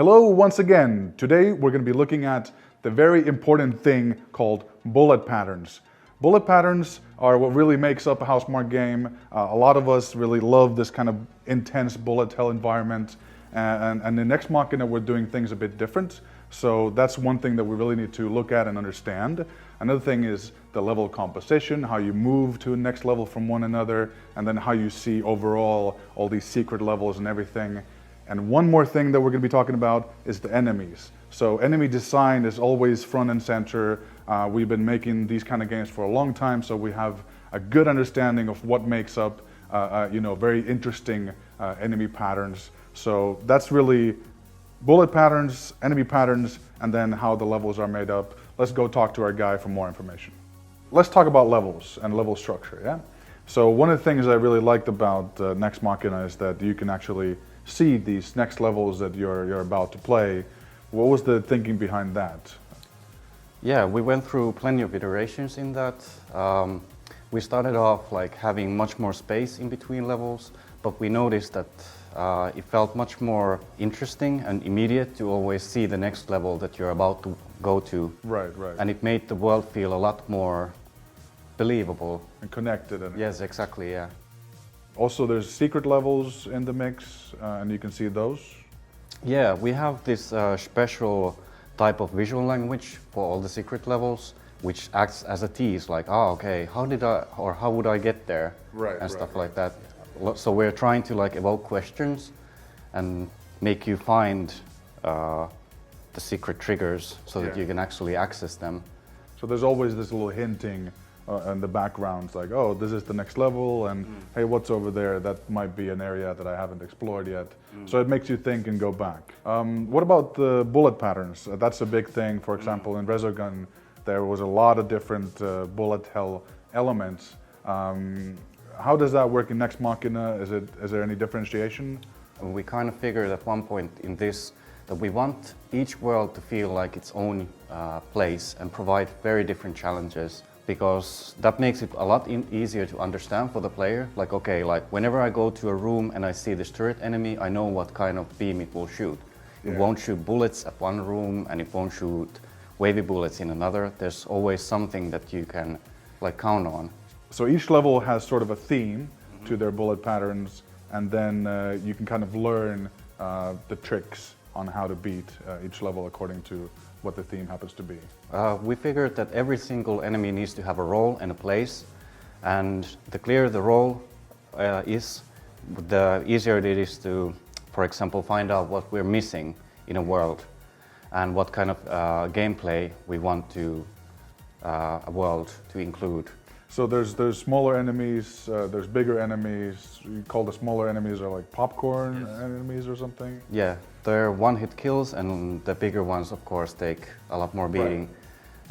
Hello once again. Today we're going to be looking at the very important thing called bullet patterns. Bullet patterns are what really makes up a Housemarque game. A lot of us really love this kind of intense bullet hell environment, and in Ex Machina we're doing things a bit different. So that's one thing that we really need to look at and understand. Another thing is the level composition, how you move to a next level from one another, and then how you see overall all these secret levels and everything. And one more thing that we're going to be talking about is the enemies. So enemy design is always front and center. We've been making these kind of games for a long time, so we have a good understanding of what makes up very interesting enemy patterns. So that's really bullet patterns, enemy patterns, and then how the levels are made up. Let's go talk to our guy for more information. Let's talk about levels and level structure, yeah? So one of the things I really liked about Ex Machina is that you can actually see these next levels that you're about to play. What was the thinking behind that? Yeah, we went through plenty of iterations in that. We started off like having much more space in between levels, but we noticed that it felt much more interesting and immediate to always see the next level that you're about to go to. Right. And it made the world feel a lot more believable. And connected. Yes, exactly, yeah. Also, there's secret levels in the mix, and you can see those. Yeah, we have this special type of visual language for all the secret levels, which acts as a tease, like, oh, okay, how would I get there? And stuff like that. So we're trying to like evoke questions and make you find the secret triggers so that you can actually access them. So there's always this little hinting in the background, like, oh, this is the next level, and hey, what's over there? That might be an area that I haven't explored yet. So it makes you think and go back. What about the bullet patterns? That's a big thing. For example, in Resogun, there was a lot of different bullet hell elements. How does that work in Ex Machina? Is there any differentiation? We kind of figured at one point in this that we want each world to feel like its own place and provide very different challenges, because that makes it a lot easier to understand for the player. Like, okay, like whenever I go to a room and I see this turret enemy, I know what kind of beam it will shoot. It won't shoot bullets at one room and it won't shoot wavy bullets in another. There's always something that you can like count on. So each level has sort of a theme to their bullet patterns, and then you can kind of learn the tricks on how to beat each level according to what the theme happens to be. We figured that every single enemy needs to have a role and a place, and the clearer the role is, the easier it is to, for example, find out what we're missing in a world and what kind of gameplay we want to a world to include. So there's smaller enemies, there's bigger enemies. You call the smaller enemies are like popcorn enemies or something? Yeah, they're one-hit kills, and the bigger ones, of course, take a lot more beating.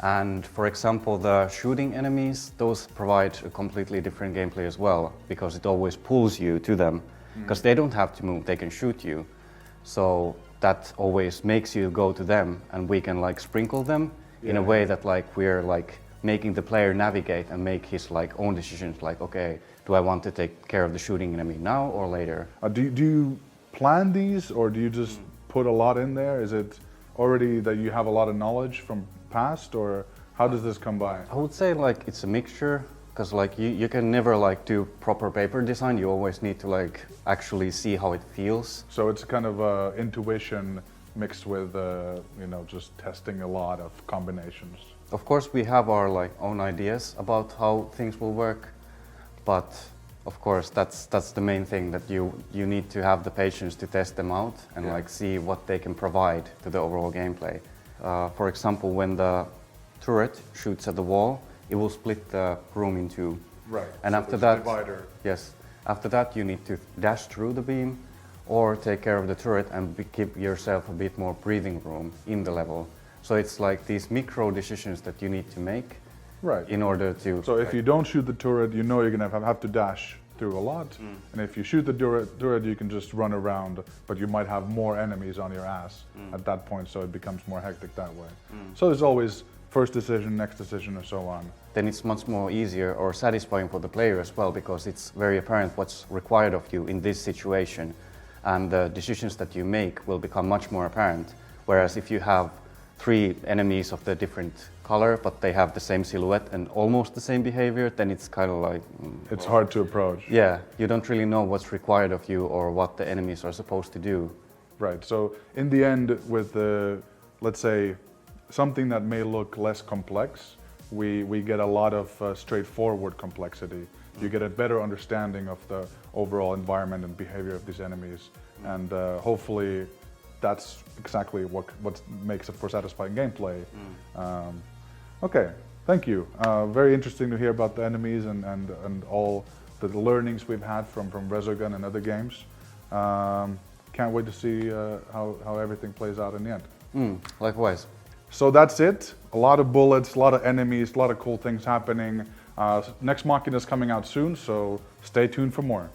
And for example, the shooting enemies, those provide a completely different gameplay as well, because it always pulls you to them, because they don't have to move, they can shoot you. So that always makes you go to them, and we can like sprinkle them in a way that like we're like making the player navigate and make his like own decisions, like, okay, do I want to take care of the shooting enemy now or later? Do you plan these, or do you just put a lot in there? Is it already that you have a lot of knowledge from past, or how does this come by? I would say like it's a mixture, because like you can never like do proper paper design. You always need to like actually see how it feels. So it's kind of intuition mixed with just testing a lot of combinations. Of course, we have our like own ideas about how things will work, but of course that's the main thing, that you need to have the patience to test them out and like see what they can provide to the overall gameplay. For example, when the turret shoots at the wall, it will split the room in two. Right. And so after that, divider. yes, after that you need to dash through the beam or take care of the turret and give yourself a bit more breathing room in the level. So it's like these micro decisions that you need to make in order to... So if you don't shoot the turret, you know you're going to have to dash through a lot. And if you shoot the turret, you can just run around, but you might have more enemies on your ass at that point, so it becomes more hectic that way. So there's always first decision, next decision, and so on. Then it's much more easier or satisfying for the player as well, because it's very apparent what's required of you in this situation. and the decisions that you make will become much more apparent. Whereas if you have 3 enemies of the different color, but they have the same silhouette and almost the same behavior, then it's kind of like... It's hard to approach. Yeah, you don't really know what's required of you or what the enemies are supposed to do. Right, so in the end, with let's say, something that may look less complex, we get a lot of straightforward complexity. You get a better understanding of the overall environment and behavior of these enemies, and hopefully that's exactly what makes it for satisfying gameplay. Okay, thank you. Very interesting to hear about the enemies and all the learnings we've had from Resogun and other games. Can't wait to see how everything plays out in the end. Likewise. So that's it. A lot of bullets, a lot of enemies, a lot of cool things happening. Next Machina is coming out soon, so stay tuned for more.